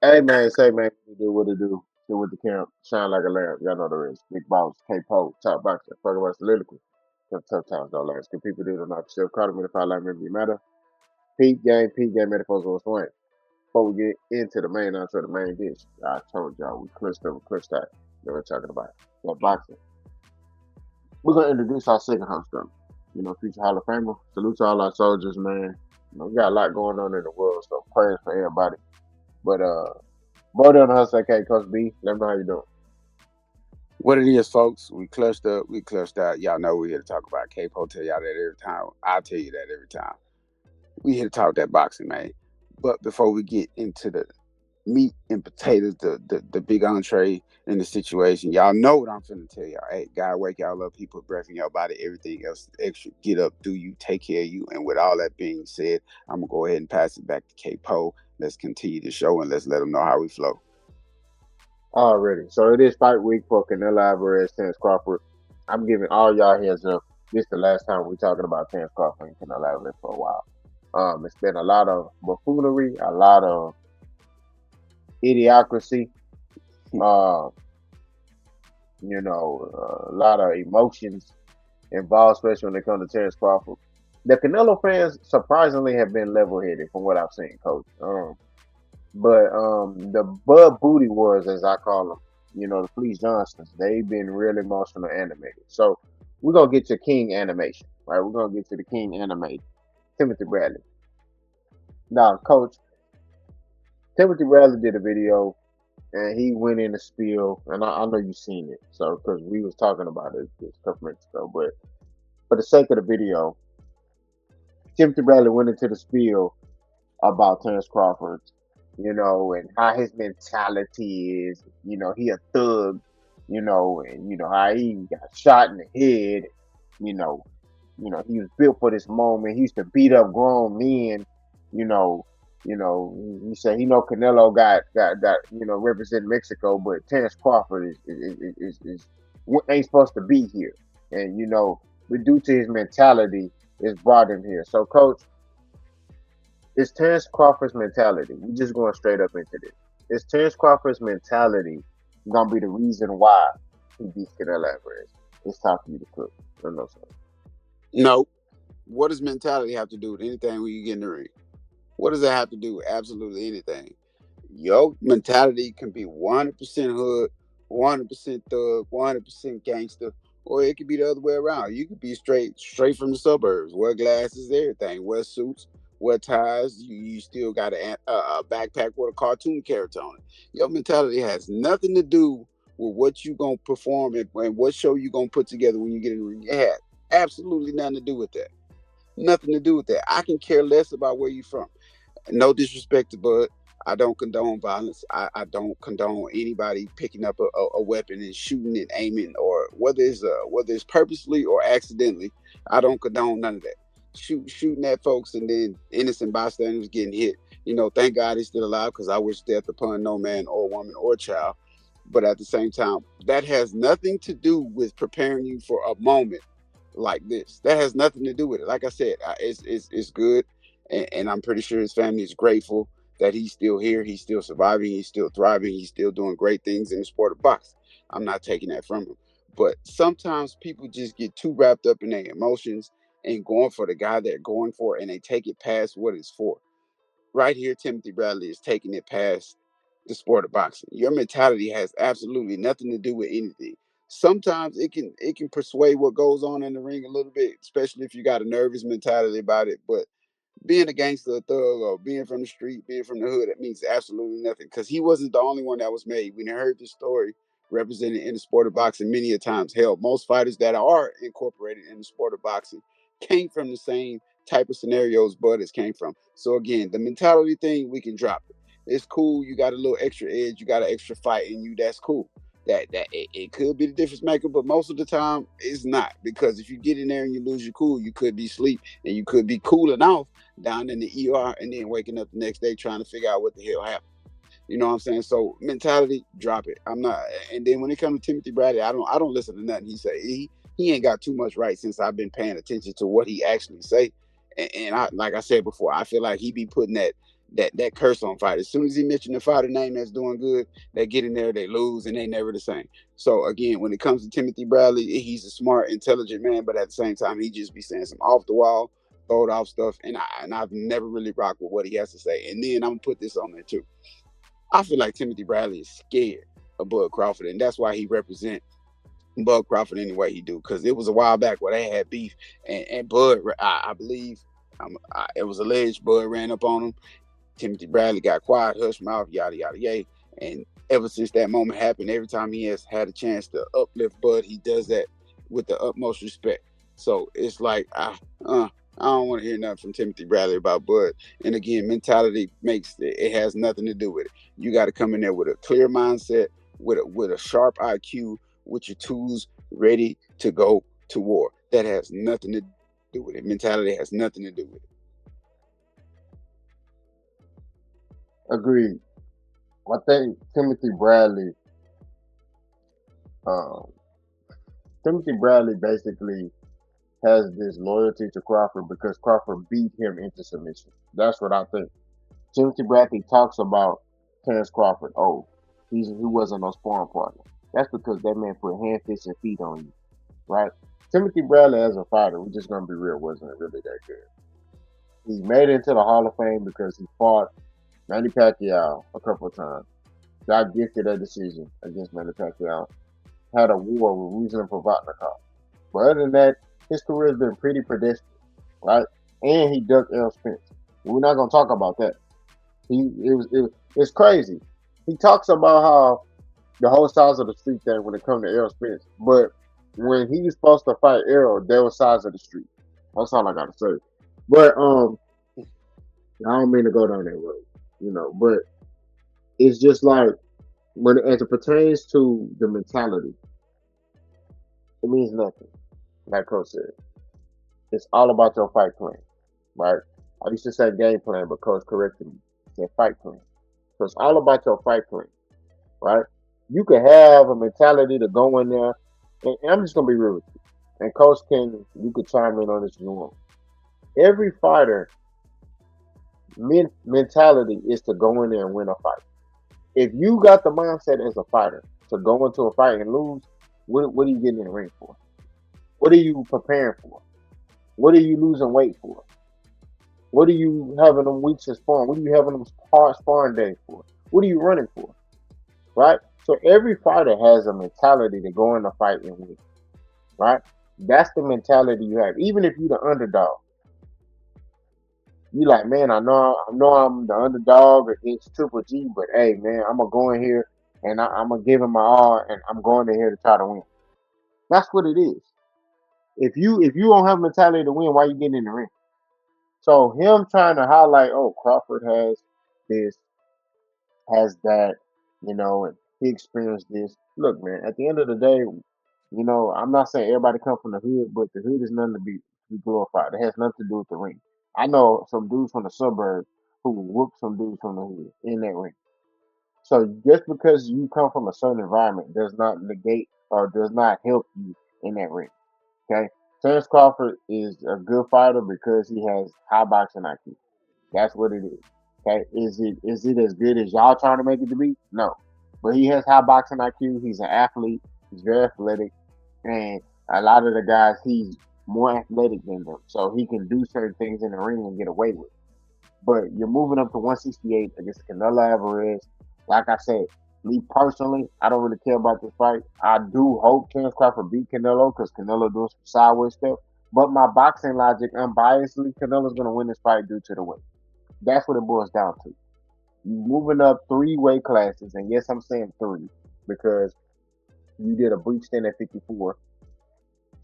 Hey man, say man, we do what it do. Still with the camp, shine like a lamp. Y'all know the rest. Big boss, K-Pole, top boxer, fuck about soliloquy. Tough times don't last. Good people do the knock yourself. Call me if I like maybe matter. Peak game metaphors on swing. Before we get into the main answer, the main dish, I told y'all we clutched that. That we're talking about. That boxing. We're gonna introduce our second host though. Future Hall of Famer. Salute to all our soldiers, man. We got a lot going on in the world, so prayers for everybody. But Brody on the hustle, okay, Coach B. Let me know how you doing. What it is, folks, we clutched up, we clutched out. Y'all know we're here to talk about Capo. Tell y'all that every time. I'll tell you that every time. We here to talk that boxing, man. But before we get into the meat and potatoes, the big entree in the situation, y'all know what I'm finna tell y'all. Hey, God, wake y'all up. He put breath in your body. Everything else extra. Get up, do you, take care of you. And with all that being said, I'm gonna go ahead and pass it back to Capo. Let's continue the show and let's let them know how we flow. Already. So it is fight week for Canelo Alvarez, Terence Crawford. I'm giving all y'all heads up. This is the last time we're talking about Terence Crawford and Canelo Alvarez for a while. It's been a lot of buffoonery, a lot of idiocracy, uh, a lot of emotions involved, especially when it comes to Terence Crawford. The Canelo fans surprisingly have been level headed from what I've seen, Coach. But the Bud Booty Wars, as I call them, the Fleece Johnsons, they've been real emotional animated. So we're gonna get to King animation, right? We're gonna get to the King animated, Timothy Bradley. Now, Coach, Timothy Bradley did a video and he went in the spiel, and I know you've seen it, so because we was talking about it just a couple minutes ago, but for the sake of the video, Timothy Bradley went into the spiel about Terence Crawford, and how his mentality is. He a thug, and how he got shot in the head. You know, he was built for this moment. He used to beat up grown men. You know, he said he know Canelo got represent Mexico, but Terence Crawford is ain't supposed to be here, and but due to his mentality, it's brought him here. So, Coach, it's Terence Crawford's mentality. We just going straight up into this. Is Terence Crawford's mentality gonna be the reason why he beats Canelo Alvarez? It's time for you to cook. I know so. No. What does mentality have to do with anything when you get in the ring? What does that have to do with absolutely anything? Your mentality can be 100% hood, 100% thug, 100% gangster, or it could be the other way around. You could be straight from the suburbs, wear glasses, everything, wear suits, wear ties. You still got a backpack with a cartoon character on it. Your mentality has nothing to do with what you gonna perform and what show you gonna put together when you get in the ring. It has absolutely nothing to do with that. Nothing to do with that. I can care less about where you from. No disrespect to Bud. I don't condone violence. I don't condone anybody picking up a weapon and shooting and aiming, or whether it's purposely or accidentally. I don't condone none of that. Shooting at folks and then innocent bystanders getting hit. Thank God he's still alive, because I wish death upon no man or woman or child. But at the same time, that has nothing to do with preparing you for a moment like this. That has nothing to do with it. Like I said, it's good, and I'm pretty sure his family is grateful that he's still here. He's still surviving. He's still thriving. He's still doing great things in the sport of boxing. I'm not taking that from him. But sometimes people just get too wrapped up in their emotions and going for the guy they're going for, and they take it past what it's for. Right here, Timothy Bradley is taking it past the sport of boxing. Your mentality has absolutely nothing to do with anything. Sometimes it can persuade what goes on in the ring a little bit, especially if you got a nervous mentality about it. But being a gangster, a thug, or being from the street, being from the hood, it means absolutely nothing. Because he wasn't the only one that was made. We heard this story represented in the sport of boxing many a times. Hell, most fighters that are incorporated in the sport of boxing came from the same type of scenarios Bud has came from. So again, the mentality thing, we can drop it. It's cool. You got a little extra edge. You got an extra fight in you. That's cool. It could be the difference maker, but most of the time it's not, because if you get in there and you lose your cool, you could be asleep and you could be cooling off down in the ER and then waking up the next day trying to figure out what the hell happened. You know what I'm saying? So mentality, drop it. I'm not. And then when it comes to Timothy Bradley, I don't listen to nothing he say. He ain't got too much right since I've been paying attention to what he actually say. And I, like I said before, I feel like he be putting that curse on fight. As soon as he mentioned the fighter name that's doing good, they get in there, they lose, and they never the same. So again, when it comes to Timothy Bradley, he's a smart, intelligent man, but at the same time, he just be saying some off the wall, throw it off stuff, and I've never really rocked with what he has to say. And then I'm gonna put this on there too. I feel like Timothy Bradley is scared of Bud Crawford, and that's why he represent Bud Crawford any way he do. Because it was a while back where they had beef, and Bud, I believe, it was alleged Bud ran up on him. Timothy Bradley got quiet, hush mouth, yada yada yay. And ever since that moment happened, every time he has had a chance to uplift Bud, he does that with the utmost respect. So it's like I don't want to hear nothing from Timothy Bradley about Bud. And again, mentality makes it has nothing to do with it. You got to come in there with a clear mindset, with a sharp IQ, with your tools ready to go to war. That has nothing to do with it. Mentality has nothing to do with it. Agreed. I think um, Timothy Bradley basically has this loyalty to Crawford because Crawford beat him into submission. That's what I think. Timothy Bradley talks about Terence Crawford. Oh, he wasn't no sparring partner. That's because that man put hand, fists, and feet on you, right? Timothy Bradley as a fighter, we're just gonna be real, wasn't really that good. He made it into the Hall of Fame because he fought Manny Pacquiao a couple of times. Got gifted a decision against Manny Pacquiao. Had a war with Ruslan Provatnikov. But other than that, his career has been pretty pedestrian, right? And he ducked Errol Spence. We're not gonna talk about that. It's crazy. He talks about how the whole size of the street thing when it comes to Errol Spence, but when he was supposed to fight Errol, there was size of the street. That's all I gotta say. But I don't mean to go down that road, but it's just like when as it pertains to the mentality, it means nothing. Like Coach said, it's all about your fight plan, right? I used to say game plan, but Coach corrected me. He said fight plan. So it's all about your fight plan, right? You could have a mentality to go in there, and I'm just gonna be real with you. And Coach can you could chime in on this if you want. Every fighter mentality is to go in there and win a fight. If you got the mindset as a fighter to go into a fight and lose, what are you getting in the ring for? What are you preparing for? What are you losing weight for? What are you having them weeks of sparring? What are you having them hard sparring days for? What are you running for? Right? So every fighter has a mentality to go in a fight and win. Right? That's the mentality you have. Even if you're the underdog, you like, man, I know I'm the underdog against Triple G, but hey, man, I'm gonna go in here and I'm gonna give him my all, and I'm going in here to try to win. That's what it is. If you don't have mentality to win, why you getting in the ring? So him trying to highlight, oh, Crawford has this, has that, and he experienced this. Look, man, at the end of the day, I'm not saying everybody come from the hood, but the hood is nothing to be glorified. It has nothing to do with the ring. I know some dudes from the suburbs who whoop some dudes from the hood in that ring. So just because you come from a certain environment does not negate or does not help you in that ring. Okay, Terence Crawford is a good fighter because he has high boxing IQ. That's what it is. Okay, is it as good as y'all trying to make it to be? No, but he has high boxing IQ. He's an athlete. He's very athletic, and a lot of the guys he's more athletic than them, so he can do certain things in the ring and get away with. But you're moving up to 168 against Canelo Alvarez. Like I said, me personally, I don't really care about this fight. I do hope Terence Crawford beat Canelo because Canelo doing some sideways stuff. But my boxing logic, unbiasedly, Canelo's going to win this fight due to the weight. That's what it boils down to. You moving up three weight classes, and yes, I'm saying three because you did a brief stint at 54.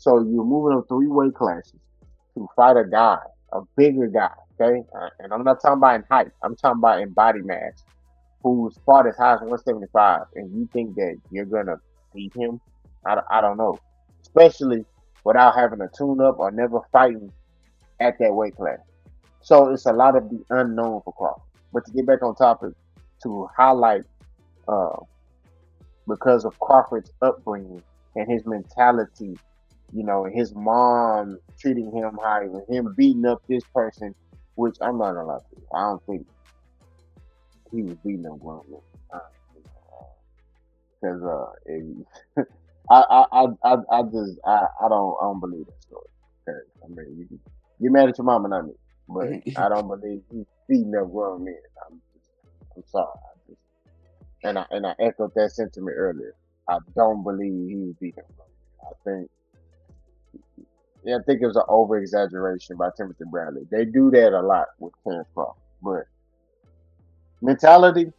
So you're moving up three weight classes to fight a guy, a bigger guy, okay? And I'm not talking about in height. I'm talking about in body mass, who's fought as high as 175, and you think that you're gonna beat him? I don't know, especially without having a tune up or never fighting at that weight class. So it's a lot of the unknown for Crawford. But to get back on topic, to highlight, uh, because of Crawford's upbringing and his mentality, and his mom treating him high and him beating up this person, which I'm not gonna lie to you, I don't think. he was beating them grown men. Because I don't believe that story. 'Cause, I mean, you can get mad at your mama, not me, but I don't believe he's beating up grown men. I'm sorry. And I echoed that sentiment earlier. I don't believe he was beating up grown men. I think it was an over exaggeration by Timothy Bradley. They do that a lot with Terence Crawford, but mentality,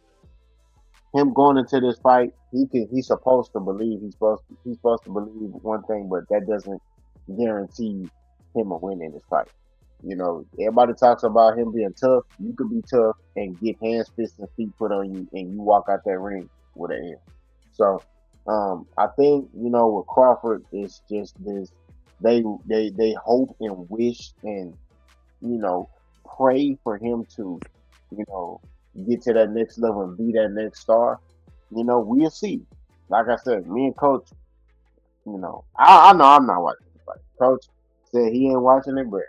him going into this fight, he's supposed to believe he's supposed to believe one thing, but that doesn't guarantee him a win in this fight. Everybody talks about him being tough. You could be tough and get hands, fists, and feet put on you, and you walk out that ring with an M. So, I think with Crawford, it's just this. They hope and wish and you know pray for him to you know get to that next level and be that next star. We'll see. Like I said, me and Coach, I know I'm not watching the fight. Coach said he ain't watching it, but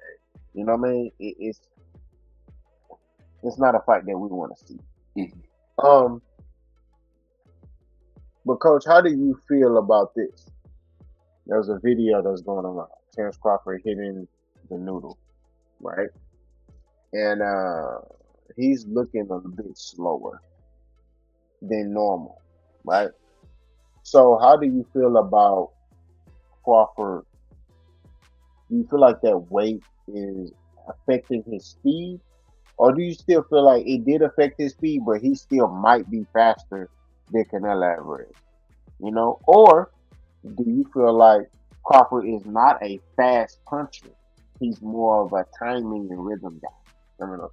what I mean. It's not a fight that we want to see. Um, but Coach, how do you feel about this? There was a video that's going around. Terence Crawford hitting the noodle, right? And he's looking a bit slower than normal, right? So how do you feel about Crawford? Do you feel like that weight is affecting his speed? Or do you still feel like it did affect his speed, but he still might be faster than Canelo Alvarez? Or do you feel like Crawford is not a fast puncher? He's more of a timing and rhythm guy. Let me know.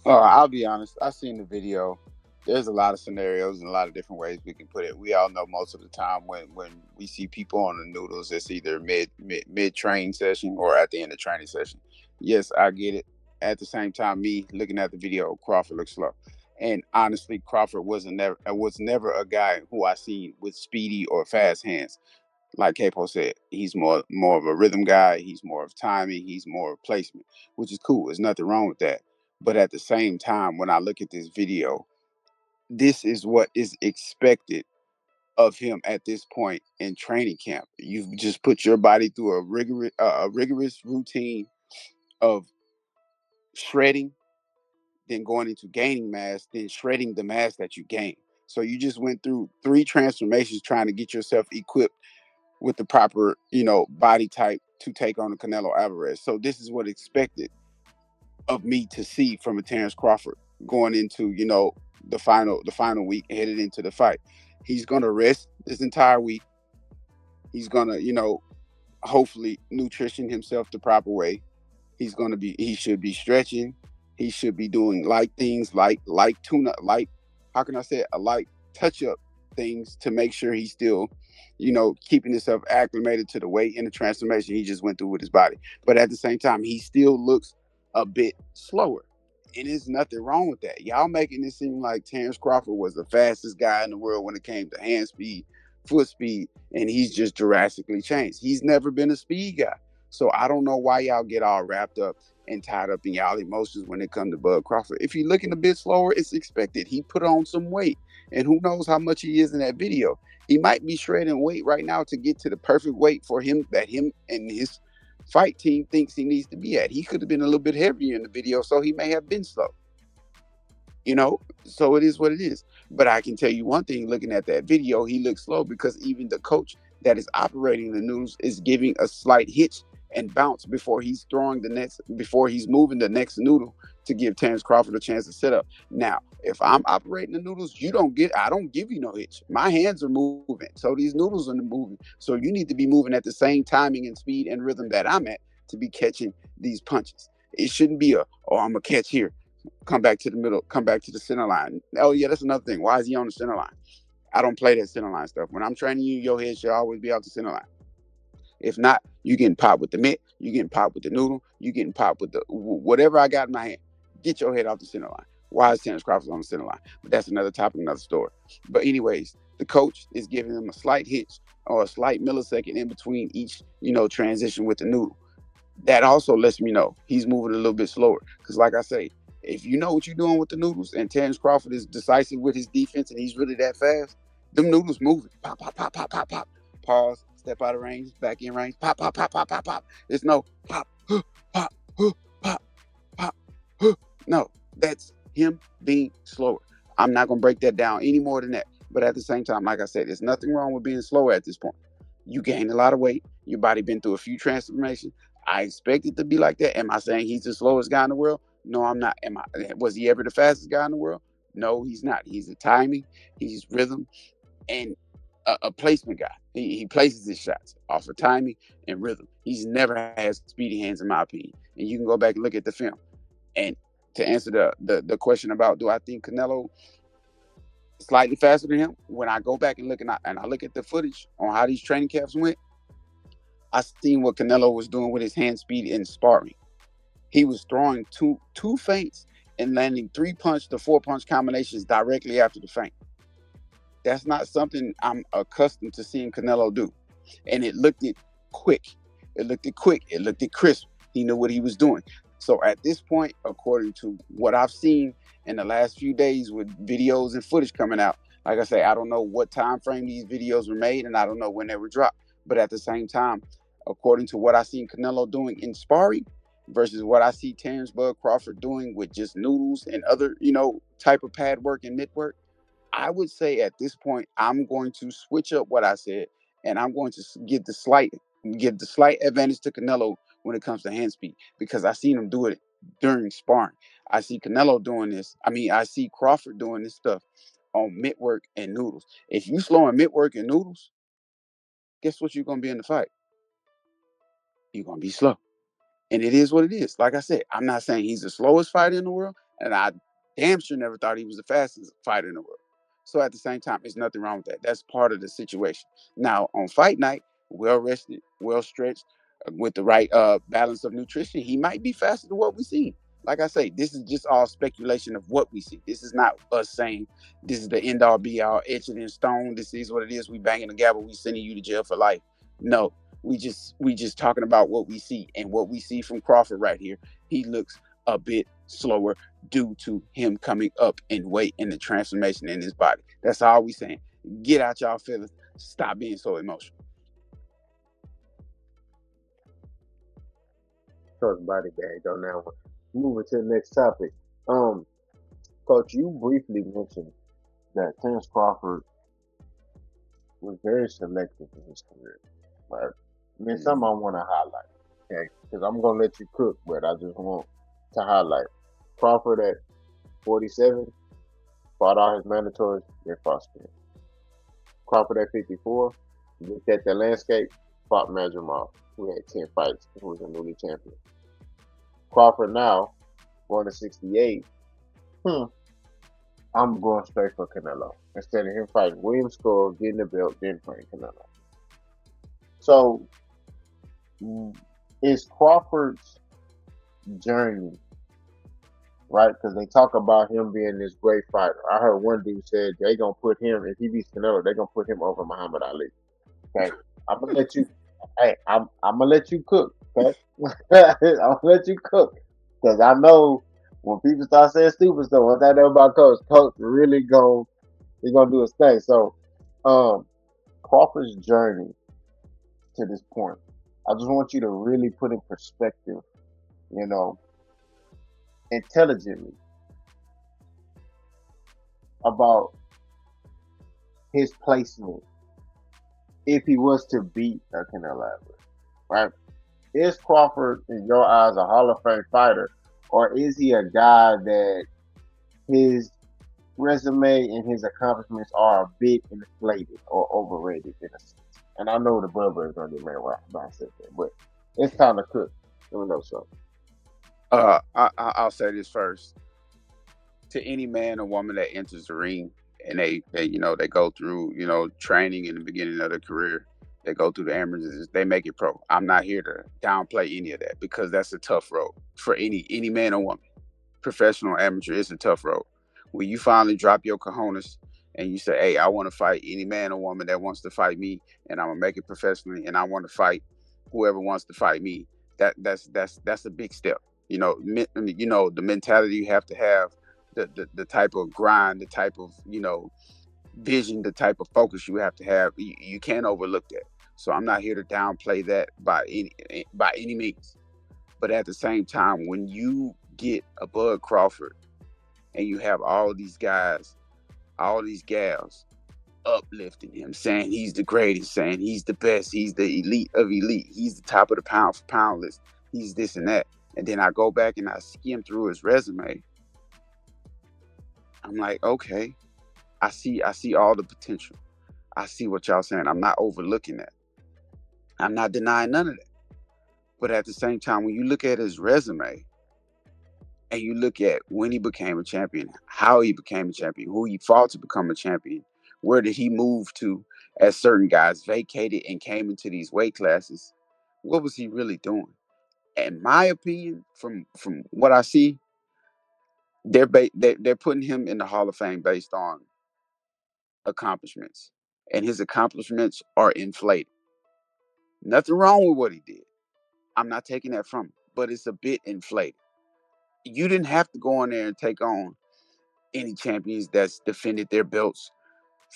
I'll be honest. I've seen the video. There's a lot of scenarios and a lot of different ways we can put it. We all know most of the time when we see people on the noodles, it's either mid train session or at the end of training session. Yes, I get it. At the same time, me looking at the video, Crawford looks slow. And honestly, Crawford was never a guy who I seen with speedy or fast hands. Like Capo said, he's more of a rhythm guy. He's more of timing. He's more of placement, which is cool. There's nothing wrong with that. But at the same time, when I look at this video, this is what is expected of him at this point in training camp. You've just put your body through a rigorous routine of shredding, then going into gaining mass, then shredding the mass that you gain. So you just went through three transformations trying to get yourself equipped with the proper, body type to take on the Canelo Alvarez. So this is what expected of me to see from a Terence Crawford going into, the final week headed into the fight. He's gonna rest this entire week. He's gonna, hopefully nutrition himself the proper way. He should be stretching. He should be doing light things like tuna, light, how can I say it? A light touch up things to make sure he's still, keeping himself acclimated to the weight and the transformation he just went through with his body. But at the same time, he still looks a bit slower. And there's nothing wrong with that. Y'all making it seem like Terence Crawford was the fastest guy in the world when it came to hand speed, foot speed, and he's just drastically changed. He's never been a speed guy. So I don't know why y'all get all wrapped up and tied up in y'all emotions when it comes to Bud Crawford. If you're looking a bit slower, it's expected. He put on some weight, and who knows how much he is in that video. He might be shredding weight right now to get to the perfect weight for him that him and his fight team thinks he needs to be at. He could have been a little bit heavier in the video, so he may have been slow. So it is what it is. But I can tell you one thing, looking at that video, he looks slow because even the coach that is operating the noodles is giving a slight hitch and bounce before he's moving the next noodle to give Terence Crawford a chance to set up. Now, if I'm operating the noodles, I don't give you no hitch. My hands are moving, so these noodles are moving. So you need to be moving at the same timing and speed and rhythm that I'm at to be catching these punches. It shouldn't be I'm gonna catch here, come back to the middle, come back to the center line. Oh yeah, that's another thing. Why is he on the center line? I don't play that center line stuff. When I'm training you, your head should always be out the center line. If not, you getting popped with the mitt, you getting popped with the noodle, you getting popped with the whatever I got in my hand. Get your head off the center line. Why is Terence Crawford on the center line? But that's another topic, another story. But anyways, the coach is giving him a slight hitch or a slight millisecond in between each, transition with the noodle. That also lets me know he's moving a little bit slower. Because like I say, If you know what you're doing with the noodles, and Terence Crawford is decisive with his defense, and he's really that fast, them noodles moving. Pop, pop, pop, pop, pop, pop. Pause. Step out of range. Back in range. Pop, pop, pop, pop, pop, pop. It's no pop, pop, pop, pop. No, that's him being slower. I'm not gonna break that down any more than that. But at the same time, like I said, there's nothing wrong with being slower at this point. You gained a lot of weight. Your body been through a few transformations. I expect it to be like that. Am I saying he's the slowest guy in the world? No, I'm not. Was he ever the fastest guy in the world? No, he's not. He's a timing, he's rhythm, and a placement guy. He places his shots off of timing and rhythm. He's never had speedy hands, in my opinion. And you can go back and look at the film. And to answer the question about, do I think Canelo slightly faster than him? When I go back and I look at the footage on how these training camps went, I seen what Canelo was doing with his hand speed in sparring. He was throwing two feints and landing 3 punch to 4 punch combinations directly after the feint. That's not something I'm accustomed to seeing Canelo do. And it looked it quick. It looked it quick. It looked it crisp. He knew what he was doing. So at this point, according to what I've seen in the last few days with videos and footage coming out, like I say, I don't know what time frame these videos were made, and I don't know when they were dropped. But at the same time, according to what I seen Canelo doing in sparring versus what I see Terence Bud Crawford doing with just noodles and other, type of pad work and mitt work, I would say at this point I'm going to switch up what I said, and I'm going to give the slight advantage to Canelo when it comes to hand speed, because I seen him do it during sparring. I see Canelo doing this. I mean, I see Crawford doing this stuff on mitt work and noodles. If you slow on mitt work and noodles, guess what you're gonna be in the fight? You're gonna be slow. And it is what it is. Like I said, I'm not saying he's the slowest fighter in the world, and I damn sure never thought he was the fastest fighter in the world. So at the same time, there's nothing wrong with that. That's part of the situation. Now, on fight night, well rested, well stretched, with the right balance of nutrition, he might be faster than what we see. Like I say, this is just all speculation of what we see. This is not us saying this is the end all be all, etched in stone. This is what it is. We banging the gavel. We sending you to jail for life. No, we just talking about what we see, and what we see from Crawford right here. He looks a bit slower due to him coming up in weight and the transformation in his body. That's all we saying. Get out y'all feelings. Stop being so emotional. Coach body bag on that one. Moving to the next topic. Um, Coach, you briefly mentioned that Terence Crawford was very selective in his career. Right? I mean, something I want to highlight. Okay, because I'm gonna let you cook, but I just want to highlight Crawford at 47 fought all his mandatories, then fought Spence. Crawford at 54 looked at the landscape, fought Majumov, who had 10 fights, who was a newly champion. Crawford now going to 68. Hmm, I'm going straight for Canelo instead of him fighting William Skull, getting the belt, then fighting Canelo. So, is Crawford's journey right? Because they talk about him being this great fighter. I heard one dude said they gonna put him if he beats Canelo, they gonna put him over Muhammad Ali. Okay, I'm gonna let you. Hey, I'm gonna let you cook. Okay, I'm gonna let you cook because I know when people start saying stupid stuff, once I know about Coach really he gonna do his thing. So, um, Crawford's journey to this point, I just want you to really put in perspective, you know, intelligently about his placement if he was to beat Canelo Alvarez, right? Is Crawford, in your eyes, a Hall of Fame fighter, or is he a guy that his resume and his accomplishments are a bit inflated or overrated in a sense? And I know the brother is going to get mad when I said that, but it's time to cook. Let me know something. I'll say this first. To any man or woman that enters the ring, and they go through training in the beginning of their career, they go through the amateurs, they make it pro. I'm not here to downplay any of that, because that's a tough road for any man or woman. Professional, amateur, it's a tough road. When you finally drop your cojones and you say, hey, I want to fight any man or woman that wants to fight me, and I'm gonna make it professionally, and I want to fight whoever wants to fight me. That's a big step. The mentality you have to have, the type of grind, the type of vision, the type of focus you have to have. You can't overlook that. So I'm not here to downplay that by any means. But at the same time, when you get a Bud Crawford and you have all these guys, all these gals uplifting him, saying he's the greatest, saying he's the best, he's the elite of elite, he's the top of the pound for pound list, he's this and that. And then I go back and I skim through his resume. I'm like, okay, I see all the potential. I see what y'all saying. I'm not overlooking that. I'm not denying none of that. But at the same time, when you look at his resume and you look at when he became a champion, how he became a champion, who he fought to become a champion, where did he move to as certain guys vacated and came into these weight classes, what was he really doing? In my opinion, from what I see, they're putting him in the Hall of Fame based on accomplishments, and his accomplishments are inflated. Nothing wrong with what he did. I'm not taking that from him, but it's a bit inflated. You didn't have to go in there and take on any champions that's defended their belts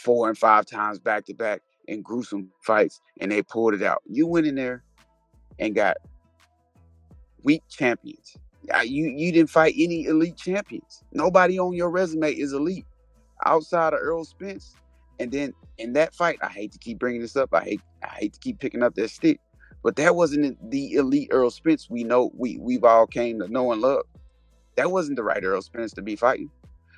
4 and 5 times back to back in gruesome fights, and they pulled it out. You went in there and got weak champions. You didn't fight any elite champions. Nobody on your resume is elite outside of Earl Spence. And then in that fight, I hate to keep bringing this up. I hate to keep picking up that stick, but that wasn't the elite Earl Spence we've all came to know and love. That wasn't the right Earl Spence to be fighting.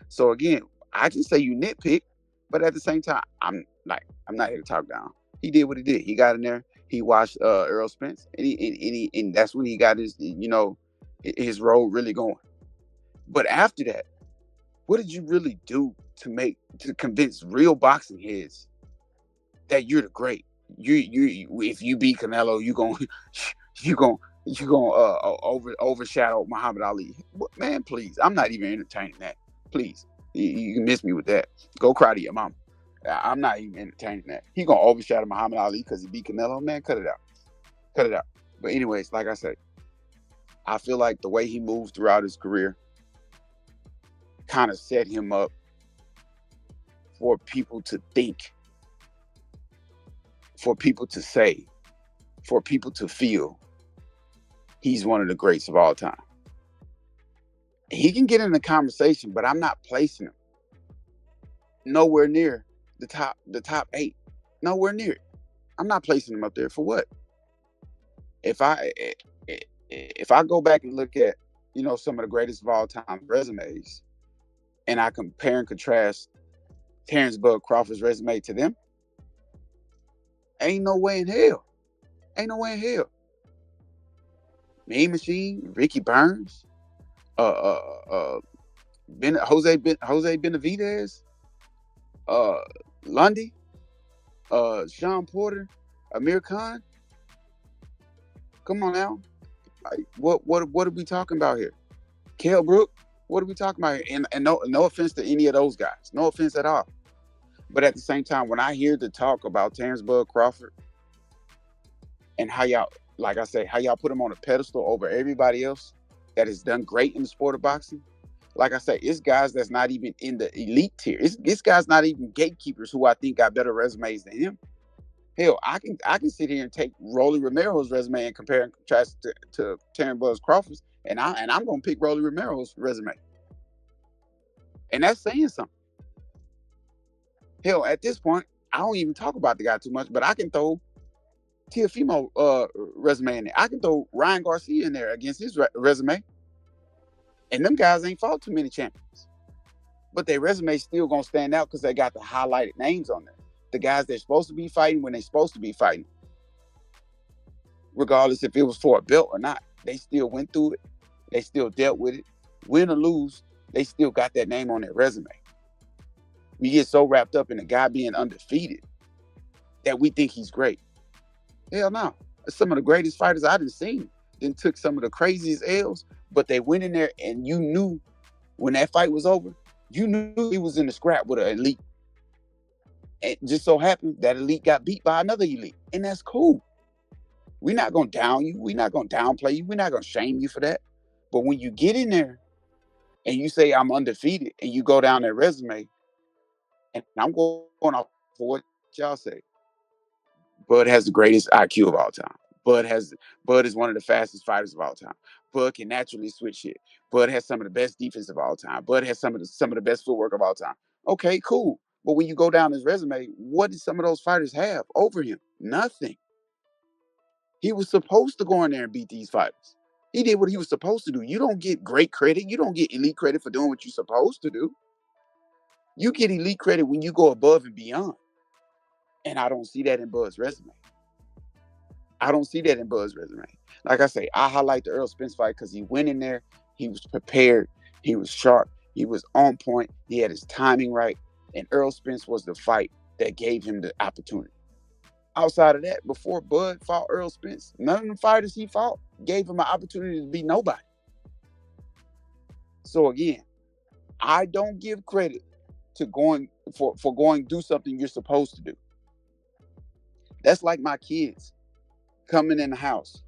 So again, I can say you nitpick, but at the same time, I'm not here to talk down. He did what he did. He got in there. He watched Earl Spence, and that's when he got his role really going. But after that, what did you really do to convince real boxing heads that you're the great? If you beat Canelo, you gonna overshadow Muhammad Ali. Man, please, I'm not even entertaining that. Please, you can miss me with that. Go cry to your mama. I'm not even entertaining that. He gonna overshadow Muhammad Ali because he beat Canelo. Man, cut it out. Cut it out. But anyways, like I said, I feel like the way he moved throughout his career kind of set him up for people to think, for people to say, for people to feel he's one of the greats of all time. He can get in the conversation, but I'm not placing him nowhere near the top 8. Nowhere near it. I'm not placing him up there for what? If I go back and look at some of the greatest of all time resumes, and I compare and contrast Terence Bud Crawford's resume to them, ain't no way in hell. Ain't no way in hell. Mean Machine, Ricky Burns, Jose Benavidez, Lundy, Sean Porter, Amir Khan. Come on now. Like, what are we talking about here? Kell Brook, what are we talking about here? And no offense to any of those guys. No offense at all. But at the same time, when I hear the talk about Terence Bud Crawford and how y'all, like I say, how y'all put him on a pedestal over everybody else that has done great in the sport of boxing, like I say, it's guys that's not even in the elite tier. It's guys not even gatekeepers who I think got better resumes than him. Hell, I can sit here and take Rolly Romero's resume and compare and contrast to Terence Bud Crawford's, and I'm gonna pick Rolly Romero's resume, and that's saying something. Hell, at this point, I don't even talk about the guy too much, but I can throw Teofimo resume in there. I can throw Ryan Garcia in there against his resume, and them guys ain't fought too many champions, but their resume still gonna stand out because they got the highlighted names on there. The guys they're supposed to be fighting when they're supposed to be fighting, regardless if it was for a belt or not. They still went through it. They still dealt with it. Win or lose, they still got that name on their resume. We get so wrapped up in a guy being undefeated that we think he's great. Hell no. Some of the greatest fighters I done seen then took some of the craziest L's, but they went in there and you knew when that fight was over, you knew he was in the scrap with an elite. It just so happened that elite got beat by another elite, and that's cool. We're not going to down you. We're not going to downplay you. We're not going to shame you for that. But when you get in there and you say I'm undefeated and you go down that resume, and I'm going off for what y'all say, Bud has the greatest IQ of all time. Bud is one of the fastest fighters of all time. Bud can naturally switch shit. Bud has some of the best defense of all time. Bud has some of the best footwork of all time. Okay, cool. But when you go down his resume, what did some of those fighters have over him? Nothing. He was supposed to go in there and beat these fighters. He did what he was supposed to do. You don't get great credit. You don't get elite credit for doing what you're supposed to do. You get elite credit when you go above and beyond. And I don't see that in Bud's resume. I don't see that in Bud's resume. Like I say, I highlight the Earl Spence fight because he went in there, he was prepared, he was sharp, he was on point, he had his timing right, and Earl Spence was the fight that gave him the opportunity. Outside of that, before Bud fought Earl Spence, none of the fighters he fought gave him an opportunity to be nobody. So again, I don't give credit to going for going do something you're supposed to do. That's like my kids coming in the house,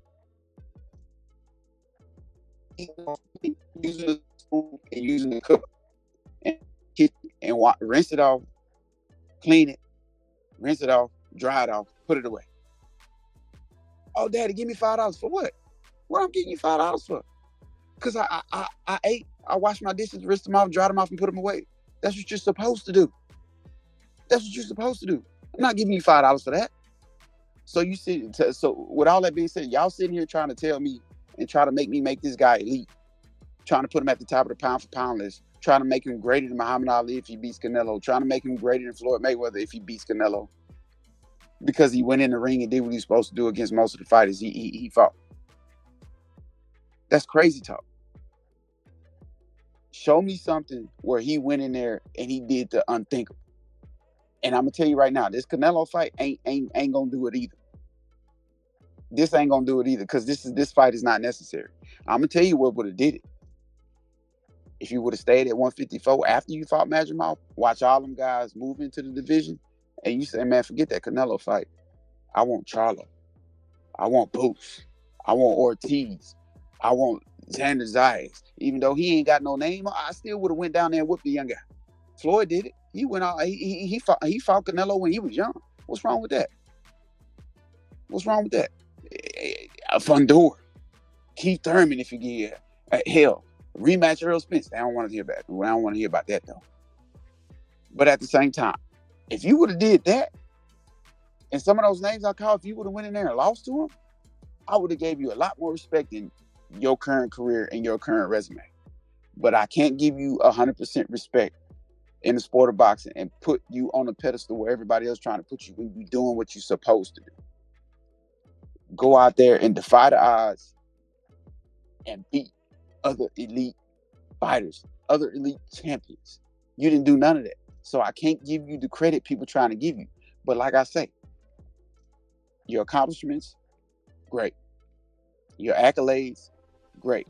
using the spoon and using the cup and rinse it off, clean it, rinse it off, dry it off, put it away. Oh, Daddy, give me $5 for what? What I'm getting you $5 for? Because I ate, I washed my dishes, rinsed them off, dried them off, and put them away. That's what you're supposed to do. That's what you're supposed to do. I'm not giving you $5 for that. So with all that being said, y'all sitting here trying to tell me and try to make me make this guy elite, trying to put him at the top of the pound for pound list, trying to make him greater than Muhammad Ali if he beats Canelo, trying to make him greater than Floyd Mayweather if he beats Canelo, because he went in the ring and did what he was supposed to do against most of the fighters he fought. That's crazy talk. Show me something where he went in there and he did the unthinkable. And I'm gonna tell you right now, this Canelo fight ain't gonna do it either. This ain't gonna do it either, because this fight is not necessary. I'm gonna tell you what would have did it. If you would have stayed at 154 after you fought Madrimov, watch all them guys move into the division, and you say, man, forget that Canelo fight. I want Charlo. I want Boots. I want Ortiz. I want Xander Zayas. Even though he ain't got no name, I still would have went down there and whooped the young guy. Floyd did it. He went out. He fought Canelo when he was young. What's wrong with that? What's wrong with that? Fundor, Keith Thurman, if you get hell, rematch Earl Spence. I don't want to hear about it. I don't want to hear about that though. But at the same time, if you would have did that, and some of those names I called, if you would have went in there and lost to them, I would have gave you a lot more respect in your current career and your current resume. But I can't give you 100% respect in the sport of boxing and put you on a pedestal where everybody else trying to put you when you're doing what you're supposed to do. Go out there and defy the odds and beat other elite fighters, other elite champions. You didn't do none of that. So I can't give you the credit people trying to give you. But like I say, your accomplishments, great. Your accolades, great.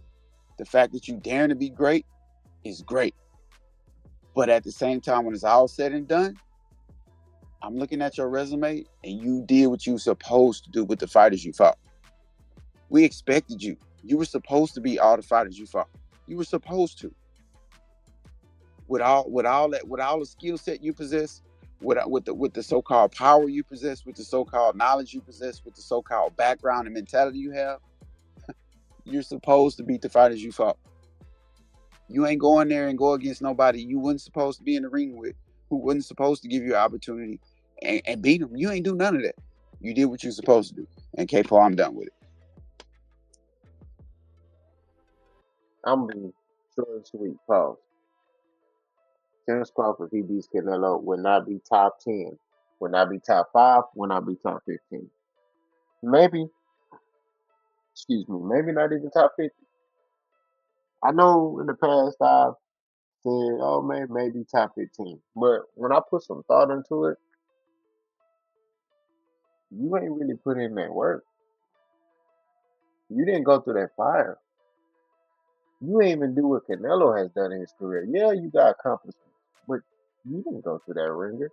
The fact that you daring to be great is great. But at the same time, when it's all said and done, I'm looking at your resume and you did what you were supposed to do with the fighters you fought. We expected you. You were supposed to be all the fighters you fought. You were supposed to. With all the skill set you possess, with the so-called power you possess, with the so-called knowledge you possess, with the so-called background and mentality you have, you're supposed to beat the fighters you fought. You ain't going there and go against nobody you wasn't supposed to be in the ring with, who wasn't supposed to give you an opportunity and beat them. You ain't do none of that. You did what you're supposed to do. And K-Paul, I'm done with it. I'm being short and sweet. Pause. Terence Crawford, if he beats Canelo, will not be top 10, will not be top 5, will not be top 15. Maybe, excuse me, maybe not even top 50. I know in the past I've said, oh man, maybe top 15. But when I put some thought into it, you ain't really put in that work. You didn't go through that fire. You ain't even do what Canelo has done in his career. Yeah, you got accomplishments, but you didn't go through that ringer.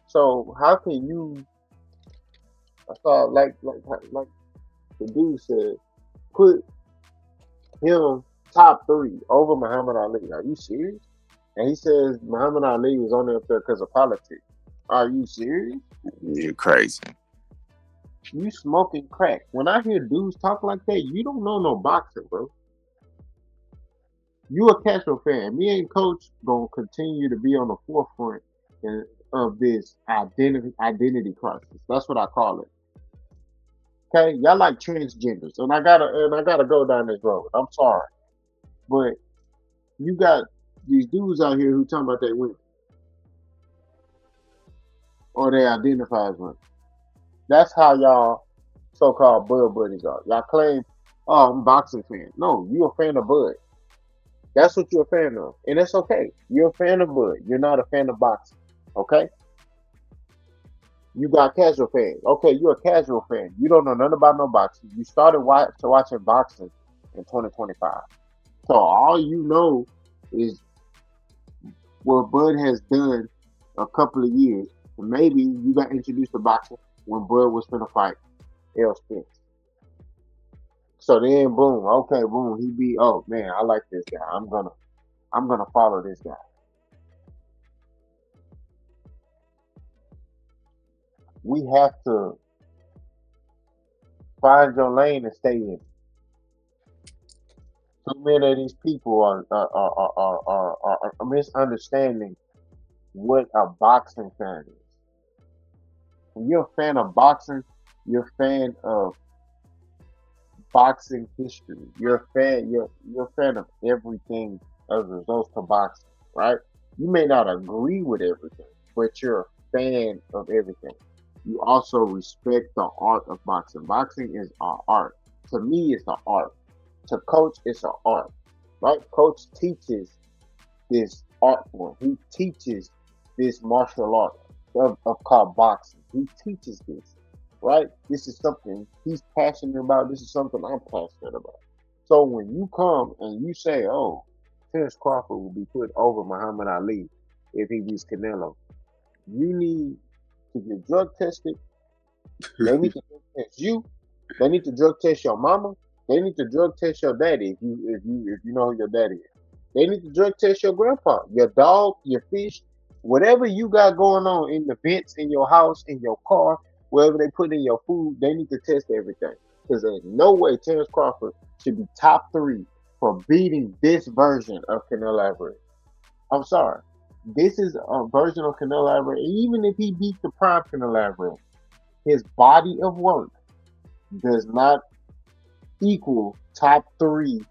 So how can you? I thought like the dude said, put him top three over Muhammad Ali. Are you serious? And he says Muhammad Ali was only up there because of politics. Are you serious? You're crazy. You smoking crack. When I hear dudes talk like that, you don't know no boxing, bro. You a casual fan. Me and Coach gonna continue to be on the forefront of this identity crisis. That's what I call it. Okay, y'all like transgenders, and I gotta go down this road. I'm sorry, but you got these dudes out here who talking about they women or they identify as women. That's how y'all so-called Bud buddies are. Y'all claim, oh, I'm a boxing fan. No, you a fan of Bud. That's what you're a fan of, and it's okay. You're a fan of Bud. You're not a fan of boxing. Okay, you got casual fans. Okay, you're a casual fan. You don't know nothing about no boxing. You started watching boxing in 2025. So all you know is what Bud has done a couple of years. Maybe you got introduced to boxing when Bud was gonna fight L. Spence. So then, boom, okay, boom, he beat. Oh man, I like this guy. I'm gonna follow this guy. We have to find your lane and stay in. Too many of these people are misunderstanding what a boxing fan is. When you're a fan of boxing, you're a fan of boxing history. You're a fan of everything as a result of boxing, right? You may not agree with everything, but you're a fan of everything. You also respect the art of boxing. Boxing is an art. To me, it's an art. To coach, it's an art. Right? Coach teaches this art form. He teaches this martial art of called boxing. He teaches this, right? This is something he's passionate about. This is something I'm passionate about. So when you come and you say, "Oh, Terence Crawford will be put over Muhammad Ali if he beats Canelo," you need to get drug tested. They need to drug test you. They need to drug test your mama. They need to drug test your daddy if you know who your daddy is. They need to drug test your grandpa, your dog, your fish, whatever you got going on in the vents in your house, in your car, wherever they put in your food. They need to test everything because there's no way Terence Crawford should be top three for beating this version of Canelo Alvarez. I'm sorry. This is a version of Canelo Alvarez. Even if he beat the prime Canelo Alvarez, his body of work does not equal top three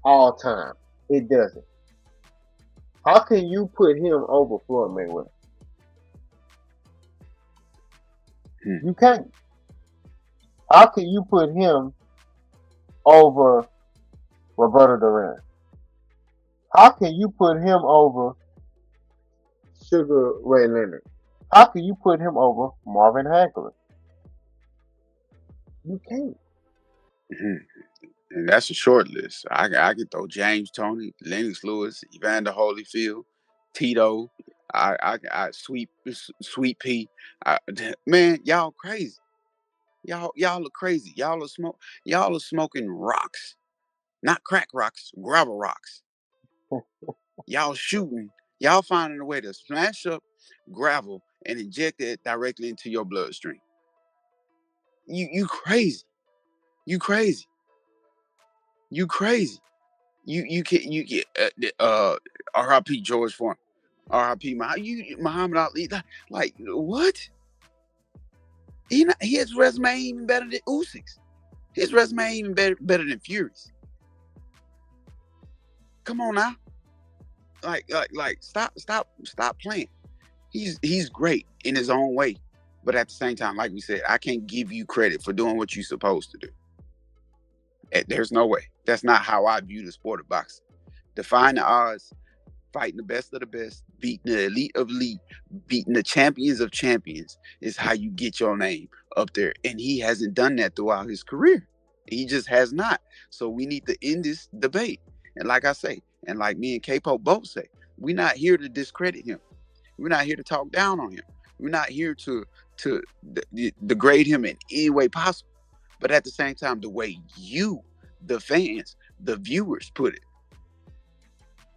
all time. It doesn't. How can you put him over Floyd Mayweather? Hmm. You can't. How can you put him over Roberto Duran? How can you put him over Sugar Ray Leonard? How can you put him over Marvin Hagler? You can't. Mhm. And that's a short list. I could throw James Tony, Lennox Lewis, Evander Holyfield, Tito. I Sweet Pea. Man, y'all crazy. Y'all are crazy. Y'all are smoking rocks, not crack rocks, gravel rocks. Y'all shooting. Y'all finding a way to smash up gravel and inject it directly into your bloodstream. You crazy. You crazy. You crazy. You can you get R.I.P. George Foreman, R.I.P. Muhammad Ali. Like what? His resume ain't even better than Usyk's. His resume ain't even better than Fury's. Come on now, stop playing. He's great in his own way, but at the same time, like we said, I can't give you credit for doing what you're supposed to do. There's no way. That's not how I view the sport of boxing. Define the odds, fighting the best of the best, beating the elite of elite, beating the champions of champions is how you get your name up there. And he hasn't done that throughout his career. He just has not. So we need to end this debate. And like I say, and like me and K-Pope both say, we're not here to discredit him. We're not here to talk down on him. We're not here to degrade him in any way possible. But at the same time, the way you, the fans, the viewers put it.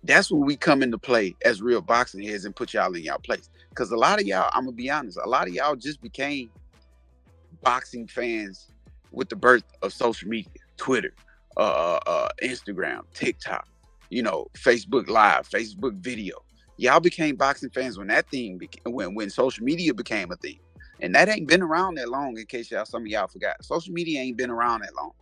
That's where we come into play as real boxing heads and put y'all in y'all place. Because a lot of y'all, I'm gonna be honest, a lot of y'all just became boxing fans with the birth of social media, Twitter, Instagram, TikTok, Facebook Live, Facebook video. Y'all became boxing fans when that thing when social media became a thing, and that ain't been around that long. In case some of y'all forgot, social media ain't been around that long.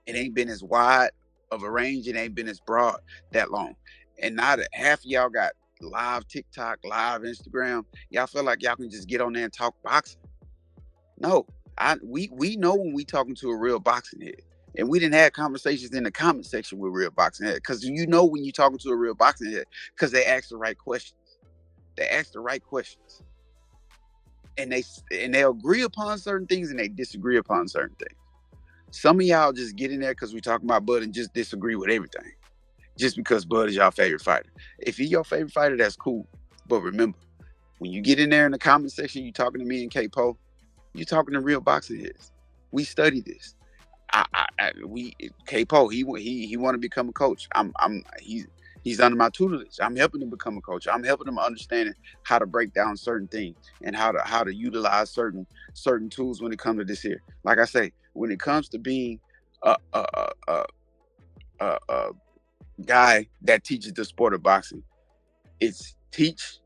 It ain't been as wide of a range. It ain't been as broad that long. And now that half of y'all got live TikTok, live Instagram, y'all feel like y'all can just get on there and talk boxing. No, we know when we talking to a real boxing head. And we didn't have conversations in the comment section with real boxing head. Because when you're talking to a real boxing head, because they ask the right questions. They ask the right questions. And they agree upon certain things and they disagree upon certain things. Some of y'all just get in there because we talking about Bud and just disagree with everything. Just because Bud is y'all favorite fighter. If he's your favorite fighter, that's cool. But remember, when you get in there in the comment section, you talking to me and K-Po, you talking to real boxing heads. We study this. K-Po, he want to become a coach. He's under my tutelage. I'm helping him become a coach. I'm helping him understanding how to break down certain things and how to utilize certain tools when it comes to this here. Like I say, when it comes to being a guy that teaches the sport of boxing, it's teach,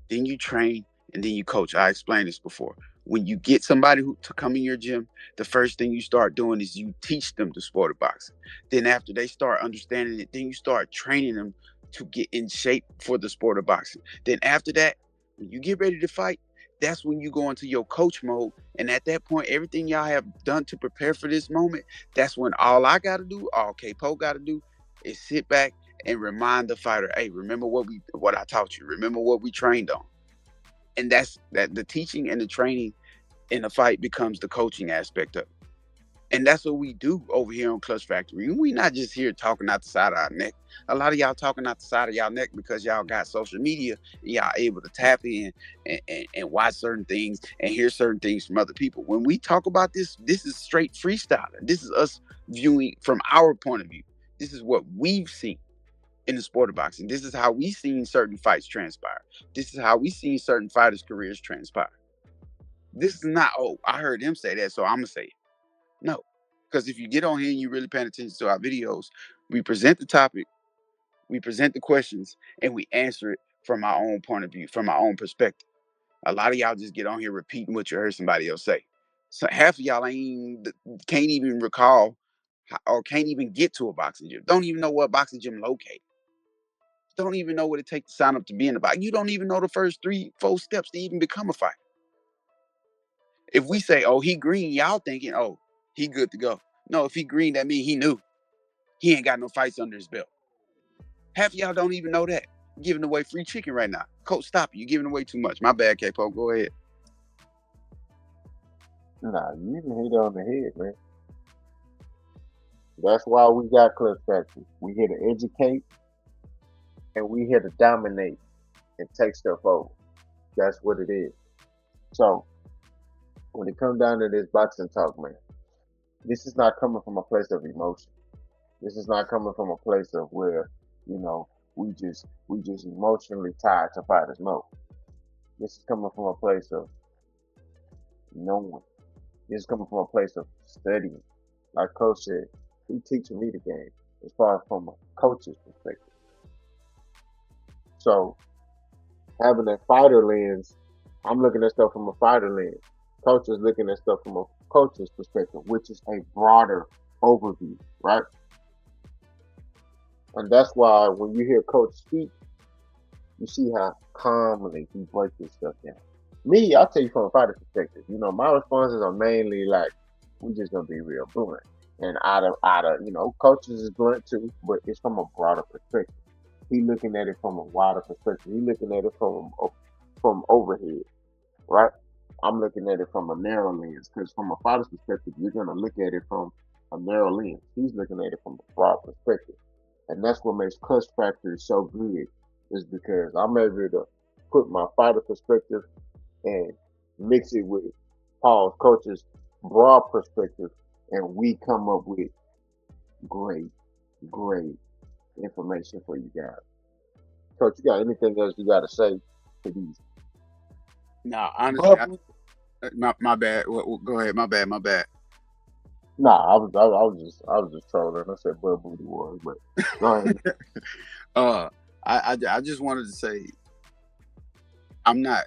then you train, and then you coach. I explained this before. When you get somebody to come in your gym, the first thing you start doing is you teach them the sport of boxing. Then after they start understanding it, then you start training them to get in shape for the sport of boxing. Then after that, when you get ready to fight, that's when you go into your coach mode. And at that point, everything y'all have done to prepare for this moment, that's when all I got to do, all K-Po got to do, is sit back and remind the fighter, hey, remember what I taught you. Remember what we trained on. And that's the teaching and the training in the fight becomes the coaching aspect of it. And that's what we do over here on Clutch Factory. We not just here talking out the side of our neck. A lot of y'all talking out the side of y'all neck because y'all got social media and y'all able to tap in and watch certain things and hear certain things from other people. When we talk about this is straight freestyling. This is us viewing from our point of view. This is what we've seen in the sport of boxing. This is how we seen certain fights transpire. This is how we seen certain fighters' careers transpire. This is not, oh, I heard him say that, so I'm going to say it. No. Because if you get on here and you really paying attention to our videos, we present the topic, we present the questions, and we answer it from our own point of view, from our own perspective. A lot of y'all just get on here repeating what you heard somebody else say. So half of y'all can't even recall or can't even get to a boxing gym. Don't even know what boxing gym located. Don't even know what it takes to sign up to be in the box. You don't even know the first 3-4 steps to even become a fighter. If we say, oh, he green, y'all thinking, oh, he good to go. No, if he green, that means he knew. He ain't got no fights under his belt. Half of y'all don't even know that. Giving away free chicken right now. Coach, stop it. You're giving away too much. My bad, K-Po. Go ahead. Nah, you can hit on the head, man. That's why we got Clutch Factory. We here to educate and we here to dominate and take stuff over. That's what it is. So when it comes down to this boxing talk, man, this is not coming from a place of emotion. This is not coming from a place of where, you know, we just emotionally tied to fighters. No. This is coming from a place of knowing. This is coming from a place of studying. Like Coach said, he teaching me the game as far as from a coach's perspective. So having that fighter lens, I'm looking at stuff from a fighter lens. Coach is looking at stuff from a coach's perspective, which is a broader overview, right? And that's why when you hear Coach speak, you see how calmly he breaks this stuff down. Me, I'll tell you from a fighter perspective. My responses are mainly like, we just gonna be real blunt. And out of coaches is blunt too, but it's from a broader perspective. He looking at it from a wider perspective. He looking at it from overhead, right? I'm looking at it from a narrow lens because from a fighter's perspective, you're gonna look at it from a narrow lens. He's looking at it from a broad perspective, and that's what makes Clutch Factory so good. Is because I'm able to put my fighter perspective and mix it with Paul's coach's broad perspective, and we come up with Great, great information for you guys. Coach, you got anything else you got to say to these No, honestly, bubble? my bad. Go ahead. My bad. My bad. Nah, I was just trolling. I said Bud Booty Wars, but go ahead. uh, I just wanted to say I'm not.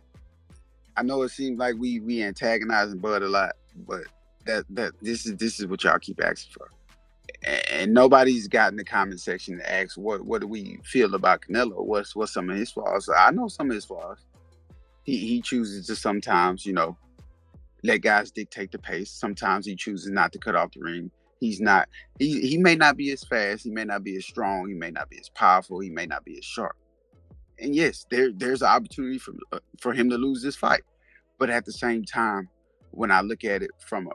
I know it seems like we antagonizing Bud a lot, but that this is what y'all keep asking for, and nobody's got in the comment section to ask what do we feel about Canelo? What's some of his flaws? I know some of his flaws. He chooses to sometimes let guys dictate the pace. Sometimes he chooses not to cut off the ring. He's not. He may not be as fast. He may not be as strong. He may not be as powerful. He may not be as sharp. And yes, there's an opportunity for him to lose this fight. But at the same time, when I look at it from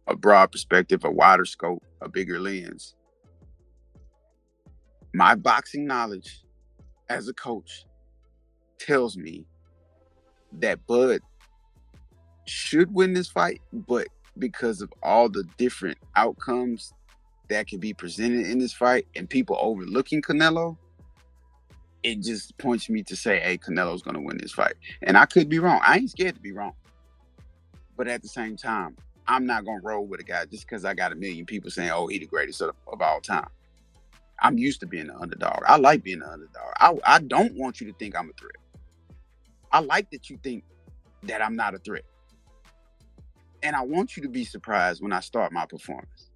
a broad perspective, a wider scope, a bigger lens, my boxing knowledge as a coach tells me that Bud should win this fight, but because of all the different outcomes that can be presented in this fight and people overlooking Canelo, it just points me to say, hey, Canelo's going to win this fight. And I could be wrong. I ain't scared to be wrong. But at the same time, I'm not going to roll with a guy just because I got a million people saying, oh, he the greatest of all time. I'm used to being the underdog. I like being the underdog. I don't want you to think I'm a threat. I like that you think that I'm not a threat. And I want you to be surprised when I start my performance.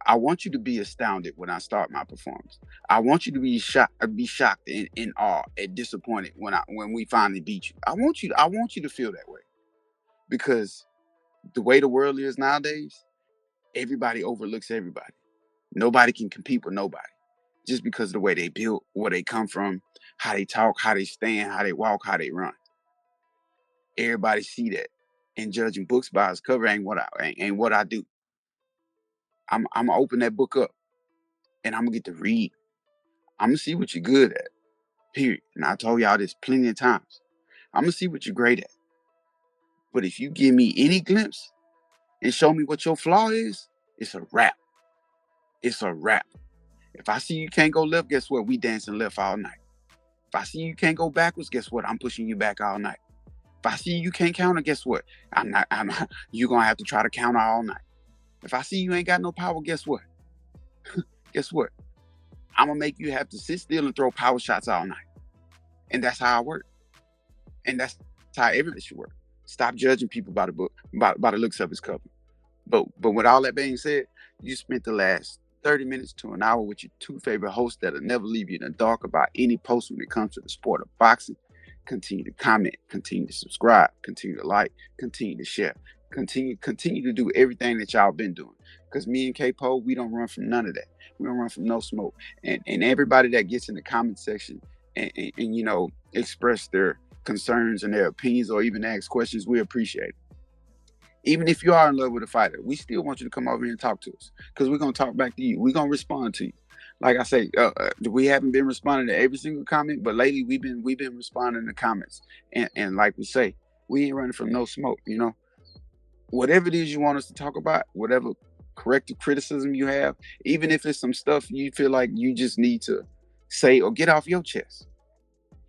I want you to be astounded when I start my performance. I want you to be shocked and in awe and disappointed when we finally beat you. I want you to feel that way. Because the way the world is nowadays, everybody overlooks everybody. Nobody can compete with nobody. Just because of the way they build, where they come from, how they talk, how they stand, how they walk, how they run. Everybody see that. And judging books by its cover ain't what I do. I'm gonna open that book up and I'm gonna get to read. I'm gonna see what you're good at. Period. And I told y'all this plenty of times. I'm gonna see what you're great at. But if you give me any glimpse and show me what your flaw is, it's a wrap. It's a wrap. If I see you can't go left, guess what? We dancing left all night. If I see you can't go backwards, guess what? I'm pushing you back all night. If I see you can't counter, guess what? I'm not, you're gonna have to try to counter all night. If I see you ain't got no power, guess what? Guess what? I'm gonna make you have to sit still and throw power shots all night. And that's how I work. And that's how everybody should work. Stop judging people by the book, by the looks of his cover. But with all that being said, you spent the last 30 minutes to an hour with your two favorite hosts that'll never leave you in the dark about any post when it comes to the sport of boxing. Continue to comment, continue to subscribe, continue to like, continue to share, continue to do everything that y'all been doing. Because me and K-Po, we don't run from none of that. We don't run from no smoke. And everybody that gets in the comment section and express their concerns and their opinions or even ask questions, we appreciate it. Even if you are in love with a fighter, we still want you to come over here and talk to us because we're going to talk back to you. We're going to respond to you. Like I say, we haven't been responding to every single comment, but lately we've been responding to comments. And like we say, we ain't running from no smoke, Whatever it is you want us to talk about, whatever corrective criticism you have, even if it's some stuff you feel like you just need to say or get off your chest,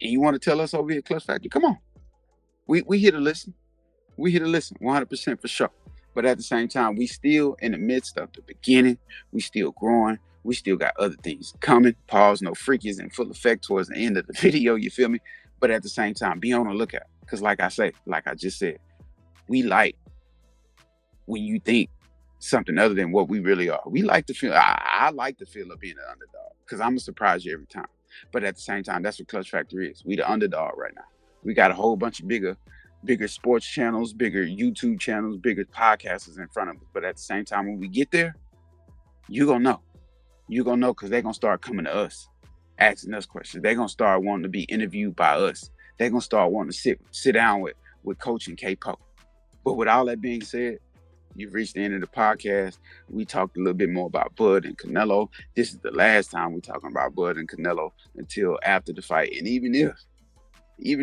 and you want to tell us over here at Clutch Factory, come on. We here to listen. We here to listen 100% for sure. But at the same time, we still in the midst of the beginning. We still growing. We still got other things coming. Pause, no freakies in full effect towards the end of the video. You feel me? But at the same time, be on the lookout. Because like I just said, we like when you think something other than what we really are. We like to feel, I like to feel of being an underdog because I'm going to surprise you every time. But at the same time, that's what Clutch Factory is. We the underdog right now. We got a whole bunch of bigger sports channels, bigger YouTube channels, bigger podcasters in front of us. But at the same time, when we get there, you're going to know. You're going to know because they're going to start coming to us, asking us questions. They're going to start wanting to be interviewed by us. They're going to start wanting to sit down with Coach and K-Po. But with all that being said, you've reached the end of the podcast. We talked a little bit more about Bud and Canelo. This is the last time we're talking about Bud and Canelo until after the fight. And even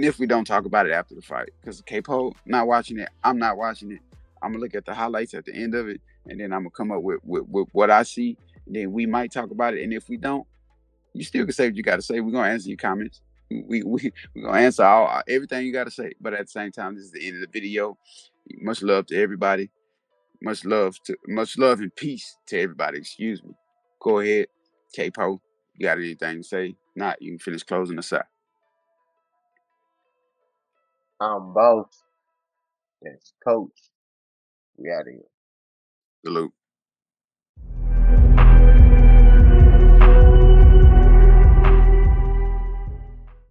if we don't talk about it after the fight, because K-Po not watching it, I'm not watching it. I'm gonna look at the highlights at the end of it, and then I'm gonna come up with what I see, Then we might talk about it, and if we don't, you still can say what you got to say. We're gonna answer your comments. We're gonna answer everything you got to say. But at the same time, this is the end of the video. Much love to everybody. Much love and peace to everybody. Excuse me. Go ahead, K-Po. You got anything to say? Not, you can finish closing us out. I'm boss. That's coach. We out of here. Salute.